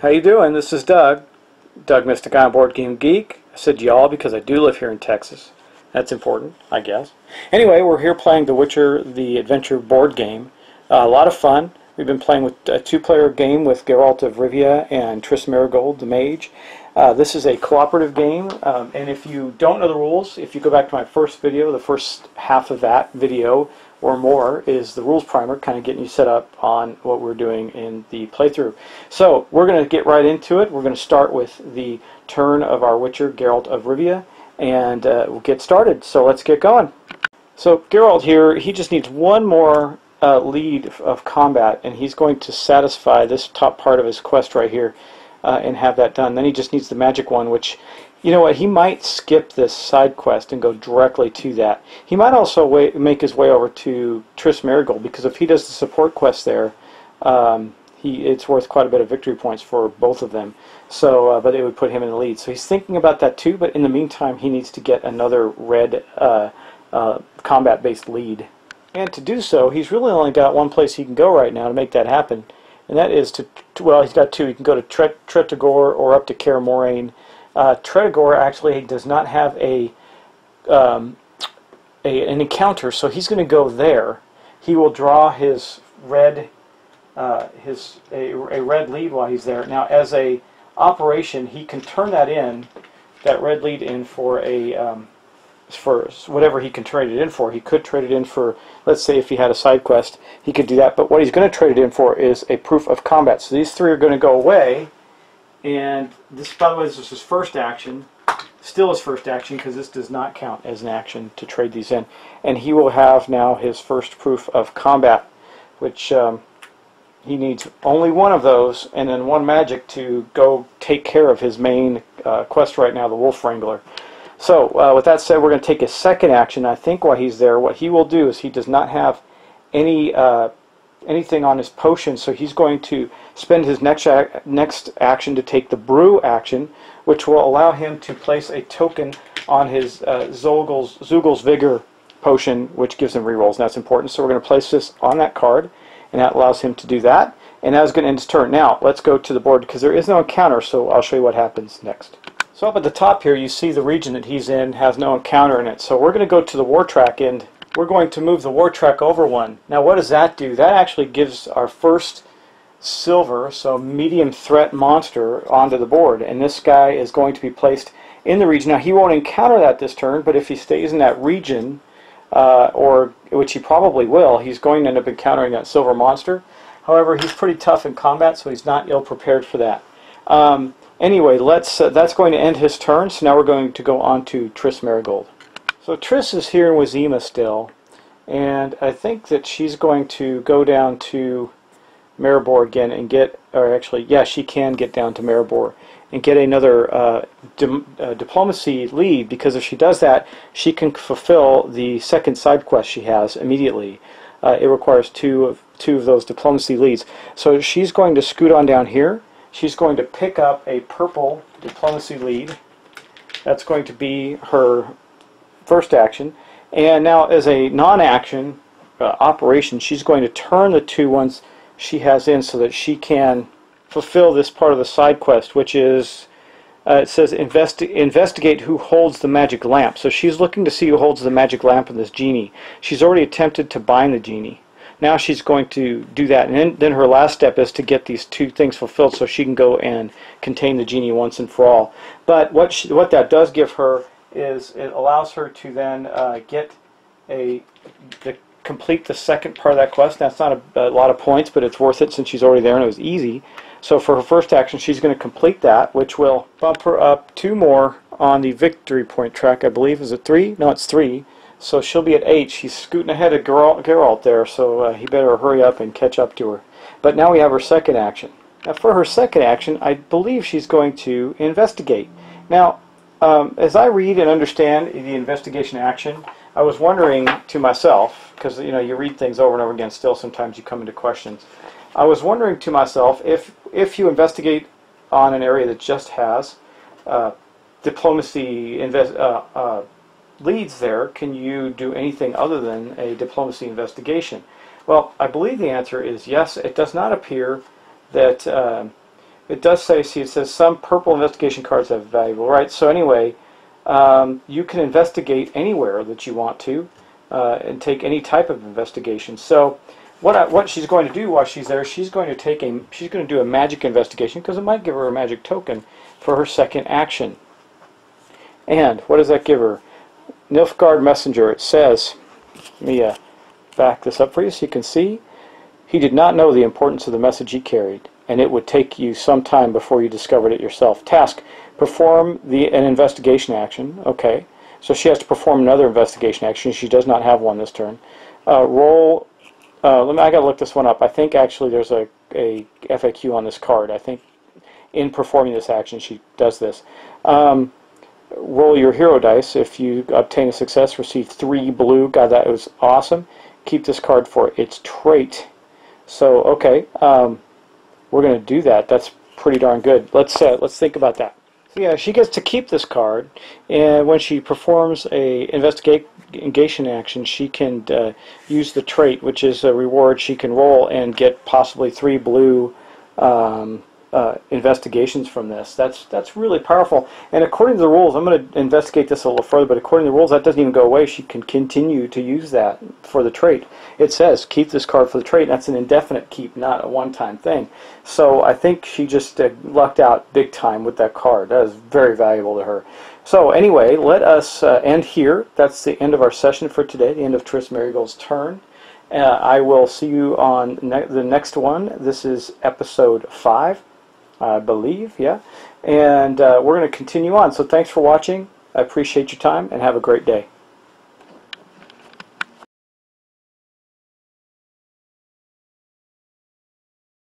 How you doing? This is Doug Mystic on Board Game Geek. I said y'all because I do live here in Texas. That's important, I guess. Anyway, we're here playing The Witcher, the adventure board game. A lot of fun. We've been playing with a two-player game with Geralt of Rivia and Triss Merigold, the mage. This is a cooperative game, and if you don't know the rules, if you go back to my first video, the first half of that video or more is the rules primer, kind of getting you set up on what we're doing in the playthrough. So we're going to get right into it. We're going to start with the turn of our Witcher, Geralt of Rivia, and we'll get started. So let's get going. So Geralt here, he just needs one more lead of combat, and he's going to satisfy this top part of his quest right here and have that done. Then he just needs the magic one, which, you know what, he might skip this side quest and go directly to that. He might also make his way over to Triss Merigold, because if he does the support quest there, it's worth quite a bit of victory points for both of them. So, but it would put him in the lead. So he's thinking about that too, but in the meantime he needs to get another red combat-based lead. And to do so, he's really only got one place he can go right now to make that happen, and that is to, well, he's got two. He can go to Tretogor or up to Kaer Morhen. Tretogor actually does not have an encounter, so he's going to go there. He will draw his red a red lead while he's there. Now, as a operation, he can turn that red lead in for a for whatever he can trade it in for. He could trade it in for, let's say if he had a side quest, he could do that, but what he's going to trade it in for is a proof of combat. So these three are going to go away, and this, by the way, this is his first action, still his first action, because this does not count as an action to trade these in, and he will have now his first proof of combat, which he needs only one of those and then one magic to go take care of his main quest right now, the Wolf Wrangler. So, with that said, we're going to take his second action. I think while he's there, what he will do is he does not have anything on his potion, so he's going to spend his next action to take the brew action, which will allow him to place a token on his Zeugl's Vigor potion, which gives him rerolls, and that's important. So we're going to place this on that card, and that allows him to do that, and that is going to end his turn. Now, let's go to the board, because there is no encounter, so I'll show you what happens next. So up at the top here, you see the region that he's in has no encounter in it. So we're going to go to the war track, and we're going to move the war track over one. Now what does that do? That actually gives our first silver, so medium threat monster, onto the board. And this guy is going to be placed in the region. Now he won't encounter that this turn, but if he stays in that region, or which he probably will, he's going to end up encountering that silver monster. However, he's pretty tough in combat, so he's not ill prepared for that. Anyway, that's going to end his turn, so now we're going to go on to Triss Merigold. So Triss is here in Wizima still, and I think that she's going to go down to Maribor again and get, or actually, yeah, she can get down to Maribor and get another diplomacy lead, because if she does that, she can fulfill the second side quest she has immediately. It requires two of those diplomacy leads. So she's going to scoot on down here. She's going to pick up a purple diplomacy lead. That's going to be her first action. And now as a non-action operation, she's going to turn the two ones she has in so that she can fulfill this part of the side quest, which is, it says investigate who holds the magic lamp. So she's looking to see who holds the magic lamp in this genie. She's already attempted to bind the genie. Now she's going to do that, and then her last step is to get these two things fulfilled so she can go and contain the genie once and for all. But what that does give her is it allows her to then complete the second part of that quest. That's not a lot of points, but it's worth it since she's already there and it was easy. So for her first action, she's going to complete that, which will bump her up 2 more on the victory point track, I believe. Is it 3? No, it's 3. So she'll be at 8. She's scooting ahead of Geralt there, so he better hurry up and catch up to her. But now we have her second action. Now for her second action, I believe she's going to investigate. Now, as I read and understand the investigation action, I was wondering to myself, because you know you read things over and over again, still sometimes you come into questions. I was wondering to myself, if you investigate on an area that just has diplomacy leads there, can you do anything other than a diplomacy investigation? Well, I believe the answer is yes. It does not appear that it does say, see, it says some purple investigation cards have valuable, right? So anyway, you can investigate anywhere that you want to and take any type of investigation. So what she's going to do while she's there, she's going to do a magic investigation, because it might give her a magic token for her second action. And what does that give her? Nilfgaard Messenger. It says, let me back this up for you so you can see. He did not know the importance of the message he carried, and it would take you some time before you discovered it yourself. Task: perform an investigation action. Okay, so she has to perform another investigation action. She does not have one this turn. Roll. I got to look this one up. I think actually there's a FAQ on this card. I think in performing this action she does this. Roll your hero dice. If you obtain a success, receive 3 blue. God, that was awesome. Keep this card for its trait. So okay, we're going to do that. That's pretty darn good. Let's think about that. So yeah, she gets to keep this card, and when she performs a investigation action, she can use the trait, which is a reward she can roll and get possibly 3 blue investigations from this. That's really powerful. And according to the rules, I'm going to investigate this a little further, but according to the rules, that doesn't even go away. She can continue to use that for the trait. It says keep this card for the trait. That's an indefinite keep, not a one-time thing. So I think she just lucked out big time with that card. That is very valuable to her. So anyway, let us end here. That's the end of our session for today, the end of Triss Merigold's turn. I will see you on the next one. This is episode 5. I believe, yeah. And we're going to continue on. So thanks for watching. I appreciate your time, and have a great day.